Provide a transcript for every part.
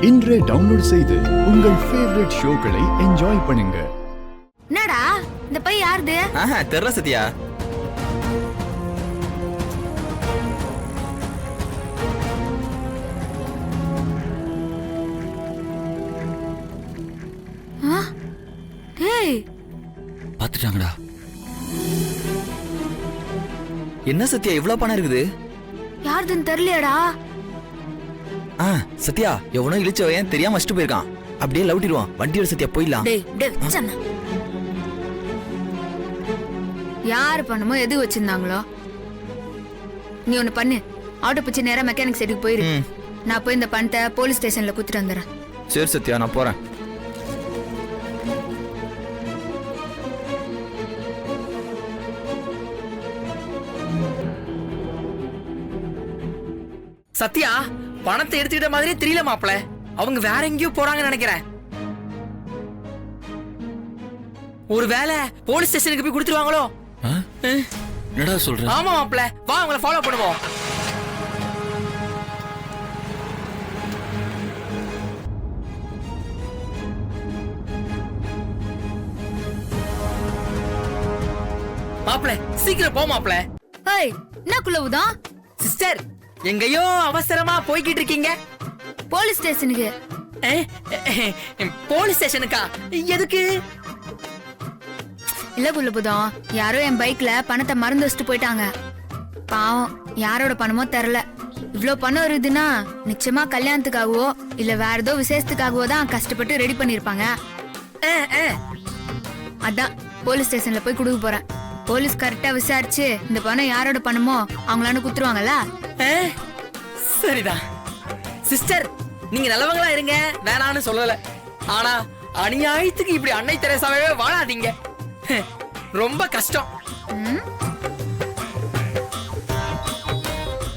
இன்றே டவுன்லோட் செய்து உங்கள் ஃபேவரட் ஷோக்களை என்ஜாய் பண்ணுங்க. என்னடா இந்த பை யாருது? தெரியல சத்யா. டேய் பாத்துட்டாங்கடா. என்ன சத்யா இவ்வளவு பணம் இருக்குது? யாருதுன்னு தெரியலடா. சத்யா எவனோ இழிச்சவன் தெரியாம வச்சுட்டு போயிருக்கான். அப்படியே லவுட்டிடுவான். வண்டியோட சத்யா போயிடலாம். யாரு பண்ணுமோ எது வச்சிருந்தாங்களோ நீ ஒண்ணு பண்ணு. ஆட்டோ பிடிச்சி நேரா மெக்கானிக் சைடுக்கு போயிரு. நான் போய் இந்த பணத்தை போலீஸ் ஸ்டேஷன்ல குத்துட்டு வந்துடுறேன். சரி சத்யா, நான் போறேன். சத்யா பணத்தை எடுத்துக்கிட்ட மாதிரி தெரியல மாப்பிள. அவங்க வேற எங்கேயோ போறாங்கன்னு நினைக்கிறேன். ஒருவேளை போலீஸ் ஸ்டேஷனுக்கு போய் கொடுத்துருவாங்களோ? என்னடா சொல்ற? ஆமா மாப்பிள, வா அவங்கள ஃபாலோ பண்ணுவோம். மாப்பிள சீக்கிரம் போ மாப்பிள. ஏய் என்ன குலவுதான்? சிஸ்டர் எங்கயோ அவசரமா போய்கிட்டு இருக்கீங்க? போலீஸ் ஸ்டேஷனுக்கு. போலீஸ் ஸ்டேஷனுக்கா? எதுக்கு? இல்ல குலபுதம், யாரோ என் பைக்ல பணத்தை மறந்து வச்சுட்டு போயிட்டாங்க. பாவம், யாரோட பணமோ தெரியல. இவ்ளோ பணம் இருக்குதுன்னா நிச்சயமா கல்யாணத்துக்காகவோ இல்ல வேற ஏதோ விசேஷத்துக்காகவோ தான் கஷ்டப்பட்டு ரெடி பண்ணிருப்பாங்க. அதான் போலீஸ் ஸ்டேஷன்ல போய் கொடுக்க போறேன். போலீஸ் கரெக்டா விசாரிச்சு இந்த பணம் யாரோட பணமோ அவங்களான்னு குத்துருவாங்கல்ல. சரிதான் சிஸ்டர், நீங்க நல்லவங்களா இருங்க, வேணான்னு சொல்லல. ஆனா அநியாயத்துக்கு இப்படி அன்னை தெரசாவே வாழாதீங்க. ரொம்ப கஷ்டம்.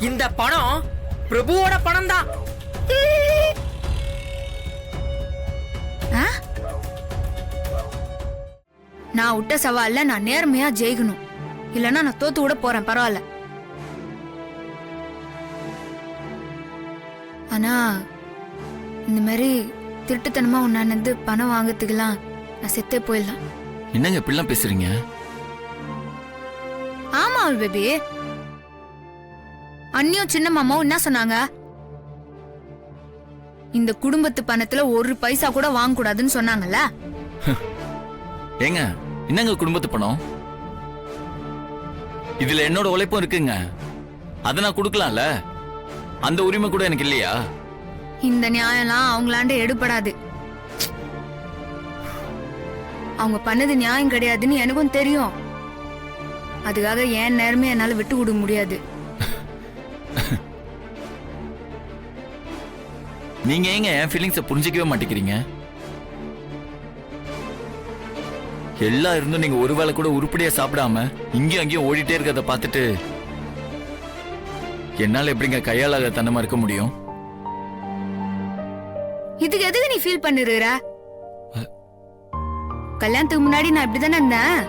இந்த பணம் பிரபுவோட பணம் தான். நான் விட்ட சவால்ல நான் நேர்மையா ஜெயிக்கணும். இல்லன்னா நான் தோத்து கூட போறேன், பரவாயில்ல. ஆனா இந்த மாதிரி திருட்டுத்தனமா உன்னானது பணம் வாங்கறதுக்கெல்லாம் நான் செத்தே போயிடலாம். என்னங்க இப்படிலாம் பேசுறீங்க? ஆமா பேபி, அண்ணியும் சின்ன மாமாவும் என்ன சொன்னாங்க? இந்த குடும்பத்து பணத்துல ஒரு பைசா கூட வாங்க கூடாதுன்னு சொன்னாங்கல்ல. ஏங்க என்னங்க குடும்பத்து பணம்? இதுல என்னோட உழைப்பும் இருக்குங்க. அத நான் கொடுக்கலாம்ல. அந்த உரிமை கூட எனக்கு இல்லையா? இந்த நியாயம்லாம் அவங்களாண்ட எடுபடாது. அவங்க பண்ணது நியாயம் கிடையாதுன்னு எனக்கும் தெரியும். அதுக்காக ஏன் நேரமே என்னால விட்டு கொடுக்க முடியாது. நீங்க ஏங்க என் ஃபீலிங்ஸை புரிஞ்சிக்கவே மாட்டேங்கிறீங்க? எல்லாம் இருந்தும் நீங்க ஒருவேளை கூட உருப்படியா சாப்பிடாம இங்கேயும் அங்கேயும் ஓடிட்டே இருக்கிறத பார்த்துட்டு என்னால எப்படிங்க கையாளாக தன்னமா இருக்க முடியும்? இதுக்கு எதுக்கு நீ ஃபீல் பண்ணுற? கல்யாணத்துக்கு முன்னாடி நான் இப்படிதானே இருந்தேன்.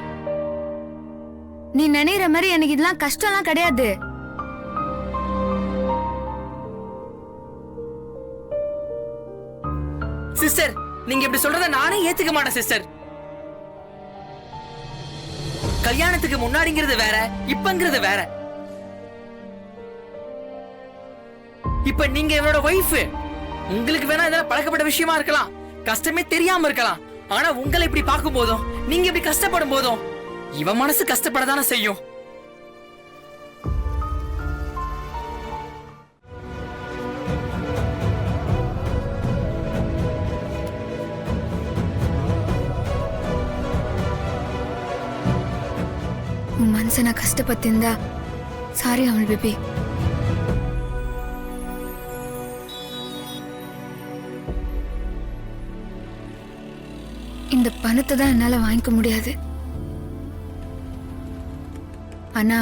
நீ நினைக்கிற மாதிரி எனக்கு இதெல்லாம் கஷ்டம்லாம் கிடையாது. சிஸ்டர், நீங்க இப்படி சொல்றத நானே ஏத்துக்க மாட்டேன் சிஸ்டர். கல்யாணத்துக்கு முன்னாடிங்கிறது வேற, இப்பங்கிறது வேற. இப்ப நீங்க என்னோட வைஃப். உங்களுக்கு வேணா இதெல்லாம் பழக்கப்பட்ட விஷயமா இருக்கலாம், கஷ்டமே தெரியாம இருக்கலாம். ஆனா உங்களை இப்படி பார்க்கும் போதும், நீங்க இப்படி கஷ்டப்படும் போதும் இவன் மனசு கஷ்டப்படதானே செய்யும். உன் மனசை நான் கஷ்டப்பட்டிருந்தா சாரி அமல் பேபி. இந்த பணத்தை தான் என்னால வாங்கிக்க முடியாது. ஆனா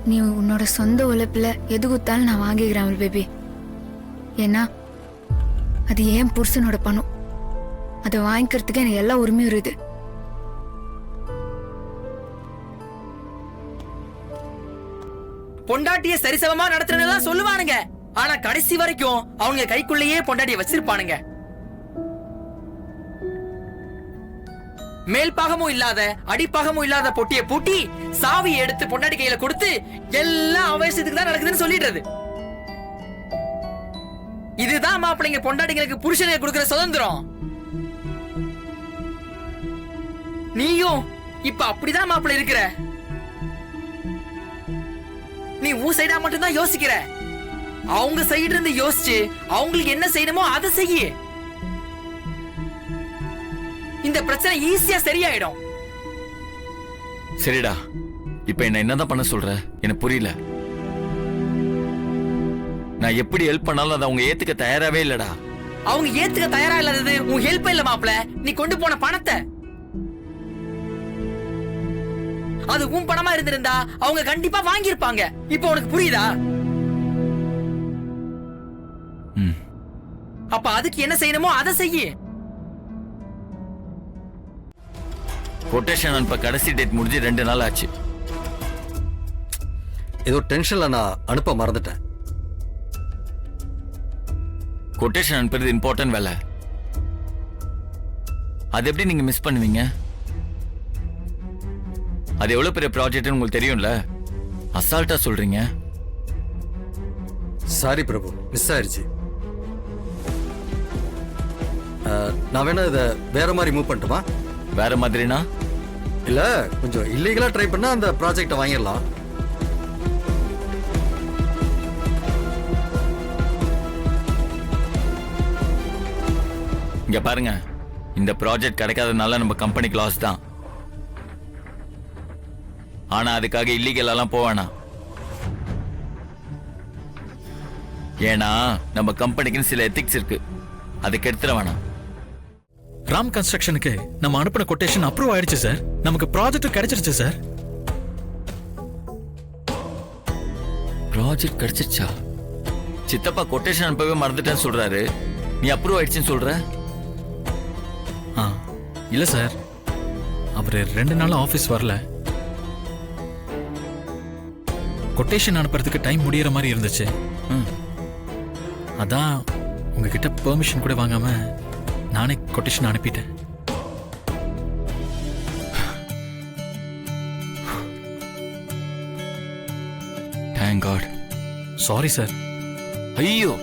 நீ உன்னோட சொந்த உழைப்புல எது குத்தாலும் நான் வாங்கிக்கிறேன் அமல் பேபி. ஏன்னா அது ஏன் புருஷனோட பணம். அதை வாங்கிக்கிறதுக்கு எனக்கு எல்லா உரிமையும் இருக்குது. பொண்டாட்டிய சரிசமமா நடத்துறதெல்லாம் சொல்லுவானுங்க. ஆனா கடைசி வரைக்கும் அவங்க கைக்குள்ளேயே பொண்டாட்டிய வச்சிருப்பானுங்க. மேல் பாகமும் இல்லாத அடிப்பாகமும் இல்லாத பொட்டியை பூட்டி சாவி எடுத்து பொண்டாட்டி கையில கொடுத்து எல்லாம் அவசியத்துக்கு தான் நடக்குதுன்னு சொல்லிடுறது. இதுதான் மாப்பிள்ளைங்க பொண்டாட்டிங்களுக்கு புருஷனுக்கு கொடுக்கிற சுதந்திரம். நீயும் இப்ப அப்படிதான் மாப்பிள்ளை இருக்கிற. நீ உன் சைடா மட்டும் தான் யோசிக்கிற. அவங்க சைடு இருந்து யோசிச்சு அவங்களுக்கு என்ன செய்யணுமோ அதை செய்ய. இந்த பிரச்சனை ஈஸியா சரியாயிடும். சரிடா, இப்ப என்னதான் பண்ண சொல்ற? எனக்கு புரியல. நான் எப்படி ஹெல்ப் பண்ணாலும் அதை அவங்க ஏத்துக்க தயாராவே இல்லடா. அவங்க ஏத்துக்க தயாரா இல்லாதது உன் ஹெல்ப் இல்ல மாப்பிள்ள, நீ கொண்டு போன பணத்தை. அது உன் பணமா இருந்திருந்தா அவங்க கண்டிப்பா வாங்கியிருப்பாங்க. இப்போ உனக்கு புரியுதா? அப்ப அதுக்கு என்ன செய்யணுமோ அதை செய்ய. கொட்டேஷன் அனுப்ப கடைசி டேட் முடிஞ்சு 2 நாள் ஆச்சு. ஏதோ டென்ஷன்ல நான் அனுப்ப மறந்துட்டேன். கொட்டேஷன் அனுப்புறது இம்பார்ட்டன்ட் வேலை. அது எப்படி நீங்க மிஸ் பண்ணுவீங்க? அது எவ்வளவு பெரிய ப்ராஜெக்ட்னு உங்களுக்கு தெரியும்ல, அசால்ட்டா சொல்றீங்க. சாரி பிரபு, மிஸ் ஆயிடுச்சு. நான் வேணா இதை வேற மாதிரி மூவ் பண்ணட்டுமா? வேற மாதிரினா? இல்ல, கொஞ்சம் இல்லீகலா ட்ரை பண்ணா அந்த ப்ராஜெக்டை வாங்கிடலாம். இங்க பாருங்க, இந்த ப்ராஜெக்ட் கிடைக்காதனால நம்ம கம்பெனிக்கு லாஸ் தான். ஆனா அதுக்காக இல்லீகல் எல்லாம் போவானா. ஏன்னா நம்ம கம்பெனிக்குன்னு சில எத்திக்ஸ் இருக்கு, அதுக்கு எடுத்துட வேணாம். ராம் கன்ஸ்ட்ரக்ஷனுக்கு நம்ம அனுப்பின கொட்டேஷன் அப்ரூவ் ஆயிடுச்சு சார். நமக்கு ப்ராஜெக்ட் கிடைச்சிருச்சு சார். ப்ராஜெக்ட் கிடைச்சிருச்சா? சித்தப்பா கொட்டேஷன் அனுப்பவே மறந்துட்டேன்னு சொல்றாரு, நீ அப்ரூவ் ஆயிடுச்சுன்னு சொல்ற? இல்ல சார், அவரு 2 நாள் ஆபீஸ் வரல. கொட்டேஷன் அனுப்புறதுக்கு டைம் முடியற மாதிரி இருந்துச்சு. அதான் உங்ககிட்ட பெர்மிஷன் கூட வாங்காம நானே கொட்டேஷன் அனுப்பிட்டேன். Thank God. Sorry sir. ஐயோ,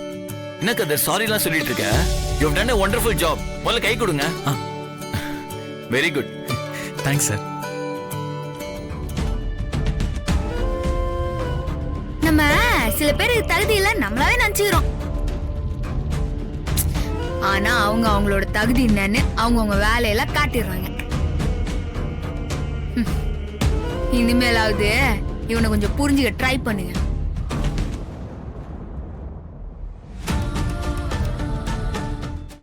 எனக்கு அது சாரிலாம் சொல்லிட்டு இருக்க. You have done a wonderful job. முதல்ல கை கொடுங்க. Very good. Thanks sir. நம்ம சில பேர் தகுதி இல்ல நம்மளாவே நினைச்சுக்கிறோம். ஆனா அவங்க அவங்களோட தகுதி என்னன்னு அவங்க வேலையெல்லாம் காட்டிடுறாங்க. இனிமேலாவது இவனை கொஞ்சம் புரிஞ்சுக்க ட்ரை பண்ணுங்க.